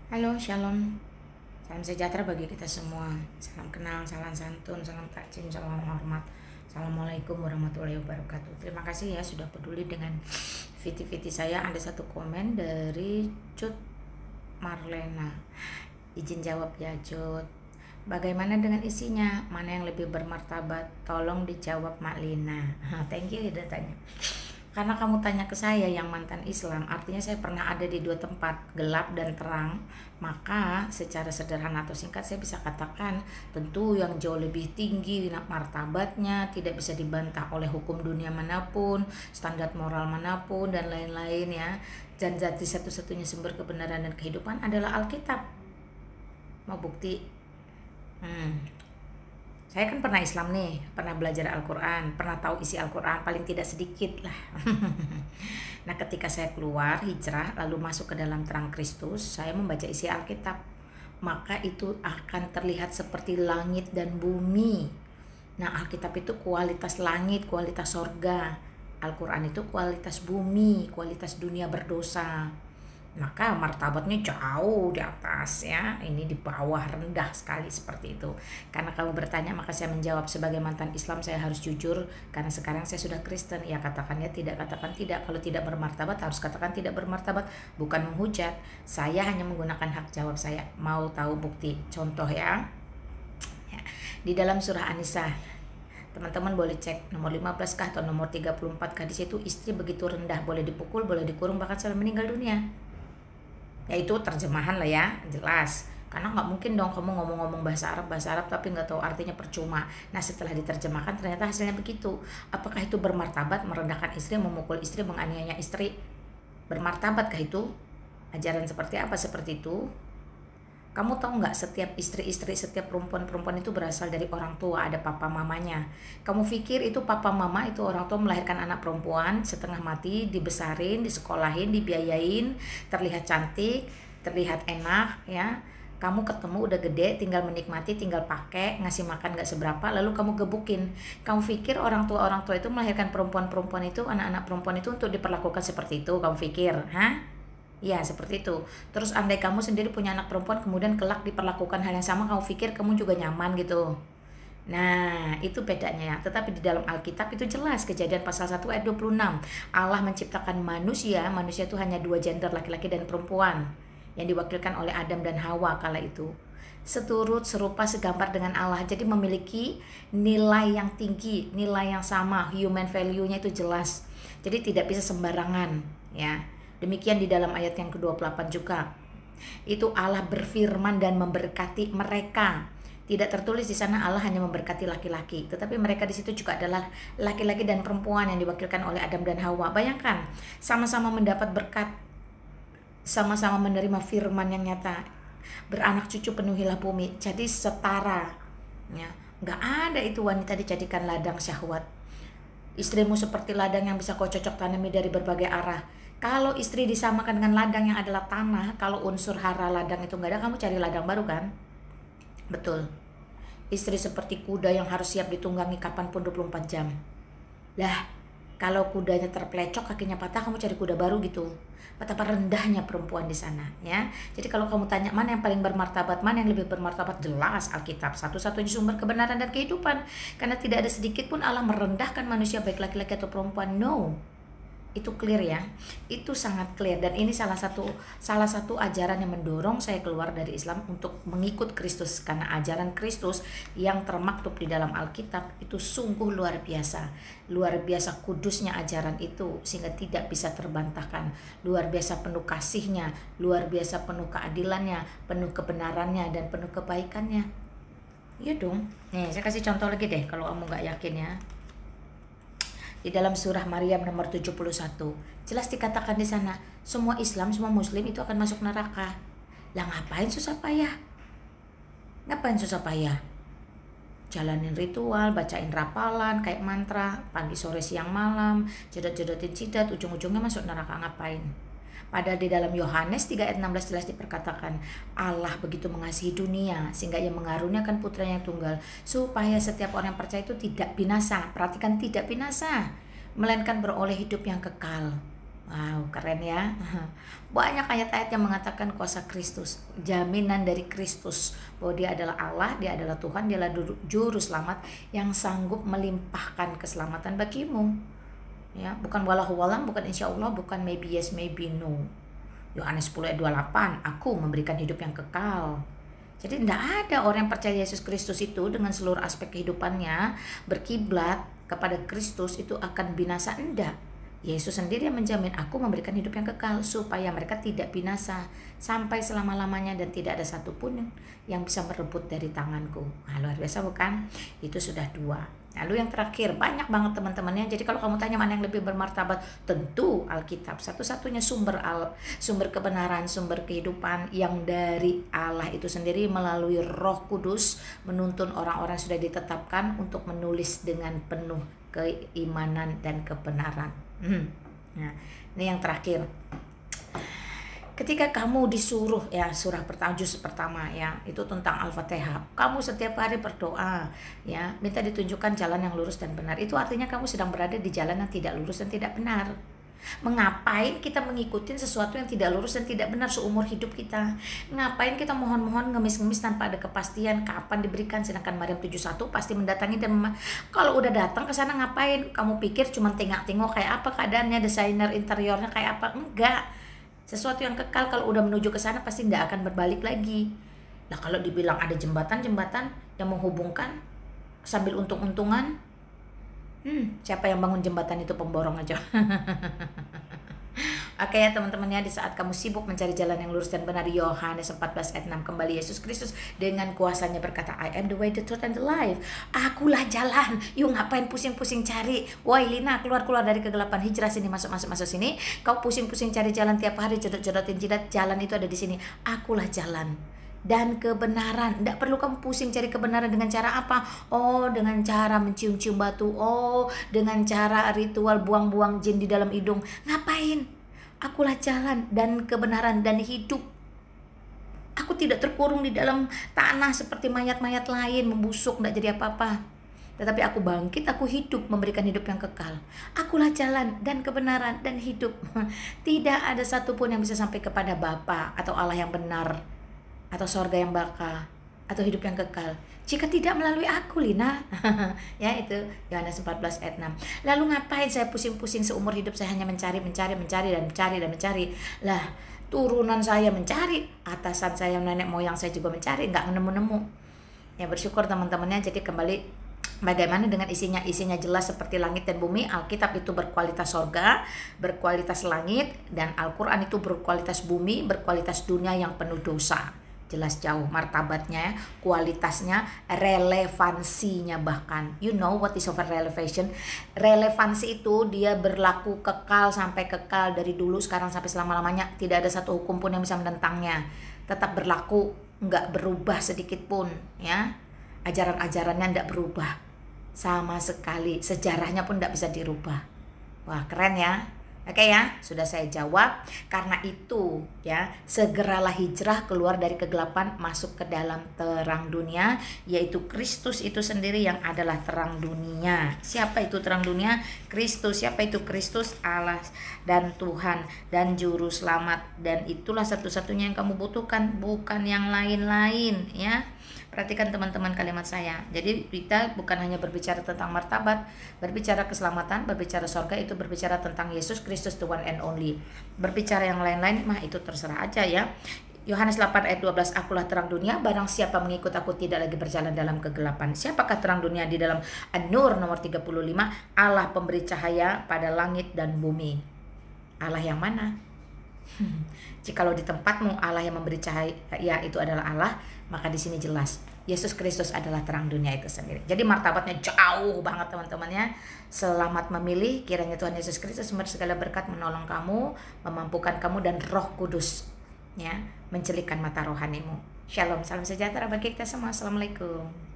Halo, shalom. Salam sejahtera bagi kita semua. Salam kenal, salam santun, salam takzim, salam hormat. Assalamualaikum warahmatullahi wabarakatuh. Terima kasih ya sudah peduli dengan viti-viti saya. Ada satu komen dari Cut Marlena. Izin jawab ya, Cut. Bagaimana dengan isinya? Mana yang lebih bermartabat? Tolong dijawab Mak Lina. Thank you udah tanya. Karena kamu tanya ke saya yang mantan Islam, artinya saya pernah ada di dua tempat, gelap dan terang. Maka secara sederhana atau singkat saya bisa katakan tentu yang jauh lebih tinggi martabatnya, tidak bisa dibantah oleh hukum dunia manapun, standar moral manapun dan lain-lain ya. Dan jadi satu-satunya sumber kebenaran dan kehidupan adalah Alkitab. Mau bukti? Saya kan pernah Islam nih, pernah belajar Al-Quran, pernah tahu isi Al-Quran, paling tidak sedikit lah. Nah, ketika saya keluar, hijrah, lalu masuk ke dalam terang Kristus, saya membaca isi Alkitab. Maka itu akan terlihat seperti langit dan bumi. Nah, Alkitab itu kualitas langit, kualitas sorga. Al-Quran itu kualitas bumi, kualitas dunia berdosa. Maka martabatnya jauh di atas ya, ini di bawah, rendah sekali seperti itu. Karena kamu bertanya maka saya menjawab. Sebagai mantan Islam saya harus jujur, karena sekarang saya sudah Kristen. Ya katakan ya tidak, katakan tidak. Kalau tidak bermartabat harus katakan tidak bermartabat, bukan menghujat. Saya hanya menggunakan hak jawab saya. Mau tahu bukti? Contoh ya, di dalam surah An-Nisa, teman-teman boleh cek nomor 15 kah atau nomor 34 kah. Di situ istri begitu rendah, boleh dipukul, boleh dikurung, bahkan sampai meninggal dunia. Ya itu terjemahan lah ya, jelas. Karena nggak mungkin dong kamu ngomong-ngomong bahasa Arab tapi nggak tahu artinya, percuma. Nah setelah diterjemahkan ternyata hasilnya begitu. Apakah itu bermartabat merendahkan istri, memukul istri, menganiaya istri? Bermartabatkah itu? Ajaran seperti apa seperti itu? Kamu tahu nggak, setiap istri-istri, setiap perempuan-perempuan itu berasal dari orang tua, ada papa mamanya. Kamu pikir itu papa mama itu orang tua melahirkan anak perempuan setengah mati, dibesarin, disekolahin, dibiayain, terlihat cantik, terlihat enak ya. Kamu ketemu udah gede, tinggal menikmati, tinggal pakai, ngasih makan gak seberapa, lalu kamu gebukin. Kamu pikir orang tua itu melahirkan perempuan-perempuan itu, anak-anak perempuan itu untuk diperlakukan seperti itu? Kamu pikir, hah? Ya seperti itu. Terus andai kamu sendiri punya anak perempuan kemudian kelak diperlakukan hal yang sama, kamu pikir kamu juga nyaman gitu? Nah itu bedanya ya. Tetapi di dalam Alkitab itu jelas, Kejadian pasal 1 ayat 26, Allah menciptakan manusia itu hanya dua gender, laki-laki dan perempuan, yang diwakilkan oleh Adam dan Hawa kala itu. Seturut, serupa, segambar dengan Allah. Jadi memiliki nilai yang tinggi, nilai yang sama, human value-nya itu jelas. Jadi tidak bisa sembarangan ya. Demikian di dalam ayat yang ke-28 juga. Itu Allah berfirman dan memberkati mereka. Tidak tertulis di sana Allah hanya memberkati laki-laki, tetapi mereka di situ juga adalah laki-laki dan perempuan yang diwakilkan oleh Adam dan Hawa. Bayangkan, sama-sama mendapat berkat, sama-sama menerima firman yang nyata. Beranak cucu penuhilah bumi. Jadi setara. Ya, nggak ada itu wanita dijadikan ladang syahwat. Istrimu seperti ladang yang bisa kau cocok tanami dari berbagai arah. Kalau istri disamakan dengan ladang yang adalah tanah, kalau unsur hara ladang itu nggak ada, kamu cari ladang baru kan? Betul. Istri seperti kuda yang harus siap ditunggangi kapanpun 24 jam. Lah, kalau kudanya terplecok, kakinya patah, kamu cari kuda baru gitu. Betapa rendahnya perempuan di sana ya. Jadi kalau kamu tanya mana yang paling bermartabat, mana yang lebih bermartabat, jelas Alkitab, satu-satunya sumber kebenaran dan kehidupan. Karena tidak ada sedikit pun Allah merendahkan manusia baik laki-laki atau perempuan. No. Itu clear ya, itu sangat clear. Dan ini salah satu ajaran yang mendorong saya keluar dari Islam untuk mengikut Kristus, karena ajaran Kristus yang termaktub di dalam Alkitab itu sungguh luar biasa kudusnya ajaran itu, sehingga tidak bisa terbantahkan. Luar biasa penuh kasihnya, luar biasa penuh keadilannya, penuh kebenarannya, dan penuh kebaikannya. Iya dong. Nih saya kasih contoh lagi deh kalau kamu nggak yakin ya. Di dalam surah Maryam nomor 71, jelas dikatakan di sana, semua Islam, semua Muslim itu akan masuk neraka. Lah ngapain susah payah? Ngapain susah payah? Jalanin ritual, bacain rapalan, kayak mantra, pagi, sore, siang, malam, jodotin jidat, ujung-ujungnya masuk neraka. Ngapain? Padahal di dalam Yohanes 3 ayat 16 jelas diperkatakan, Allah begitu mengasihi dunia sehingga ia mengaruniakan putranya yang tunggal, supaya setiap orang yang percaya itu tidak binasa. Perhatikan, tidak binasa, melainkan beroleh hidup yang kekal. Wow, keren ya. Banyak ayat-ayat yang mengatakan kuasa Kristus, jaminan dari Kristus bahwa Dia adalah Allah, Dia adalah Tuhan, Dia adalah juru selamat yang sanggup melimpahkan keselamatan bagimu. Ya, bukan walahu alam, bukan insya Allah, bukan maybe yes, maybe no. Yohanes 10 ayat 28, aku memberikan hidup yang kekal. Jadi tidak ada orang yang percaya Yesus Kristus itu dengan seluruh aspek kehidupannya berkiblat kepada Kristus itu akan binasa. Enggak. Yesus sendiri yang menjamin, aku memberikan hidup yang kekal supaya mereka tidak binasa sampai selama-lamanya dan tidak ada satupun yang bisa merebut dari tanganku. Nah, luar biasa bukan? Itu sudah 2. Lalu yang terakhir, banyak banget teman-temannya. Jadi kalau kamu tanya mana yang lebih bermartabat, tentu Alkitab. Satu-satunya sumber kebenaran, sumber kehidupan yang dari Allah itu sendiri melalui Roh Kudus menuntun orang-orang sudah ditetapkan untuk menulis dengan penuh keimanan dan kebenaran. Nah, ini yang terakhir. Ketika kamu disuruh ya, surah pertama, juz pertama ya, itu tentang Al-Fatihah. Kamu setiap hari berdoa ya, minta ditunjukkan jalan yang lurus dan benar. Itu artinya kamu sedang berada di jalan yang tidak lurus dan tidak benar. Mengapain kita mengikuti sesuatu yang tidak lurus dan tidak benar seumur hidup kita? Ngapain kita mohon-mohon ngemis-ngemis tanpa ada kepastian kapan diberikan? Sedangkan Maryam 71 pasti mendatangi dan kalau udah datang ke sana ngapain? Kamu pikir cuma tengok-tengok kayak apa keadaannya, desainer interiornya kayak apa? Enggak. Sesuatu yang kekal kalau udah menuju ke sana pasti tidak akan berbalik lagi. Nah, kalau dibilang ada jembatan-jembatan yang menghubungkan sambil untung-untungan, siapa yang bangun jembatan itu pemborong aja. Oke ya teman-teman ya, di saat kamu sibuk mencari jalan yang lurus dan benar, Yohanes 14 ayat 6, kembali Yesus Kristus dengan kuasanya berkata, I am the way, the truth, and the life. Akulah jalan. Yuk ngapain pusing-pusing cari? Woi Lina, keluar dari kegelapan, hijrah sini, masuk sini. Kau pusing-pusing cari jalan tiap hari, jodotin jidat, jalan itu ada di sini. Akulah jalan dan kebenaran. Tidak perlu kamu pusing cari kebenaran dengan cara apa? Oh, dengan cara mencium-cium batu. Oh, dengan cara ritual buang-buang jin di dalam hidung. Ngapain? Akulah jalan dan kebenaran dan hidup. Aku tidak terkurung di dalam tanah seperti mayat-mayat lain membusuk, tidak jadi apa-apa. Tetapi aku bangkit, aku hidup, memberikan hidup yang kekal. Akulah jalan dan kebenaran dan hidup. Tidak ada satupun yang bisa sampai kepada Bapa atau Allah yang benar, atau sorga yang baka, atau hidup yang kekal, jika tidak melalui aku, Lina. Ya, itu Yohanes 14 ayat 6. Lalu ngapain saya pusing-pusing seumur hidup? Saya hanya mencari dan mencari. Lah, turunan saya mencari, atasan saya, nenek moyang saya juga mencari, nggak nemu-nemu. Ya, bersyukur teman-temannya. Jadi kembali, bagaimana dengan isinya? Isinya jelas seperti langit dan bumi. Alkitab itu berkualitas sorga, berkualitas langit, dan Al-Quran itu berkualitas bumi, berkualitas dunia yang penuh dosa. Jelas jauh martabatnya, kualitasnya, relevansinya bahkan. You know what is over relevation? Relevansi itu dia berlaku kekal sampai kekal, dari dulu, sekarang, sampai selama-lamanya. Tidak ada satu hukum pun yang bisa menentangnya. Tetap berlaku, nggak berubah sedikit pun ya. Ajaran-ajarannya nggak berubah sama sekali. Sejarahnya pun nggak bisa dirubah. Wah, keren ya. Oke ya, sudah saya jawab. Karena itu ya, segeralah hijrah keluar dari kegelapan masuk ke dalam terang dunia, yaitu Kristus itu sendiri yang adalah terang dunia. Siapa itu terang dunia? Kristus. Siapa itu Kristus? Allah dan Tuhan dan juru selamat. Dan itulah satu-satunya yang kamu butuhkan, bukan yang lain-lain ya. Perhatikan teman-teman kalimat saya. Jadi kita bukan hanya berbicara tentang martabat, berbicara keselamatan, berbicara sorga, itu berbicara tentang Yesus Kristus, the one and only. Berbicara yang lain-lain mah itu terserah aja ya. Yohanes 8 ayat 12, akulah terang dunia, barang siapa mengikut aku tidak lagi berjalan dalam kegelapan. Siapakah terang dunia? Di dalam An-Nur nomor 35, Allah pemberi cahaya pada langit dan bumi. Allah yang mana? Jikalau di tempatmu Allah yang memberi cahaya itu adalah Allah, maka di sini jelas Yesus Kristus adalah terang dunia itu sendiri. Jadi martabatnya jauh banget teman-temannya. Selamat memilih, kiranya Tuhan Yesus Kristus memberi segala berkat, menolong kamu, memampukan kamu, dan Roh Kudus ya mencelikkan mata rohanimu. Shalom, salam sejahtera bagi kita semua. Assalamualaikum.